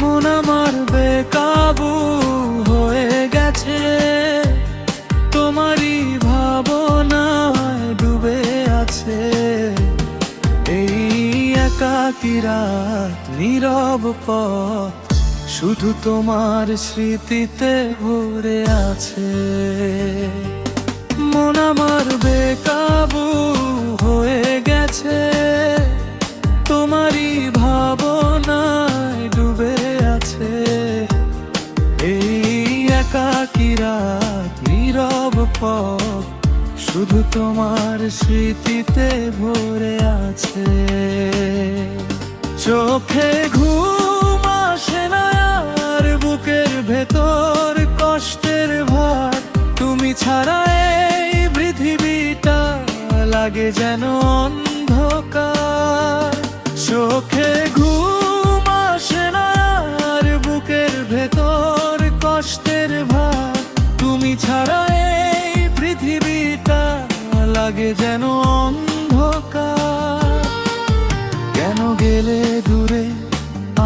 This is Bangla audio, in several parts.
মন আমার বেকাবু হয়ে গেছে, তোমারই ভাবনায় ডুবে আছে। এই একাকী রাত, নীরব পথ, শুধু তোমার স্মৃতিতে ভরে আছে। মন আমার বেকাবু হয়ে গেছে, তোমারই ভাবনায় ডুবে আছে। এই একাকী রাত, নীরব পথ, শুধু তোমার স্মৃতিতে ভরে আছে। চোখে ঘুম আসে না আর, বুকের ভেতর কষ্টের ভার। তুমি ছাড়া এই পৃথিবীটা লাগে যেন অন্ধকার। চোখে ঘুম আসে না আর, বুকের ভেতর কষ্টের ভার। তুমি ছাড়া এই পৃথিবীটা লাগে যেন অন্ধকার। কেন গেলে দূরে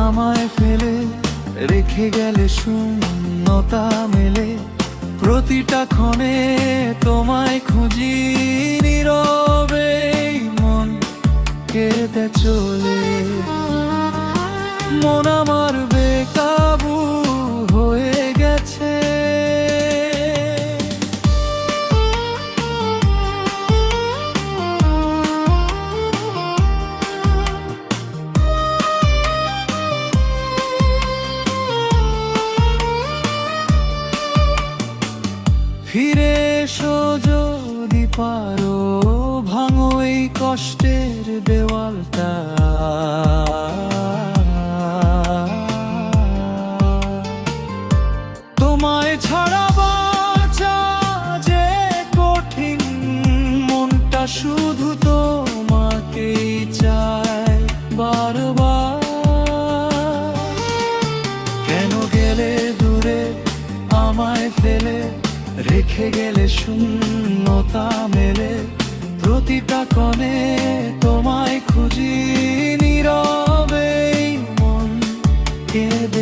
আমায় ফেলে, রেখে গেলে শূন্যতা মেলে। প্রতিটা ক্ষণে তোমায় খুঁজি, নীরবে মন কেঁদে চলে। মন আমার বেকাবু হয়ে গেছে। ফিরে এসো যদি পারো, ভাঙো এই কষ্টের দেওয়ালটা। তোমায় ছাড়া বাঁচা যে কঠিন, মনটা শুধু তোমাকেই চায় বারবার। কেন গেলে দূরে আমায় ফেলে, রেখে গেলে শূন্যতা মেলে। প্রতিটা ক্ষণে তোমায় খুঁজি, নীরবে মন কেঁদে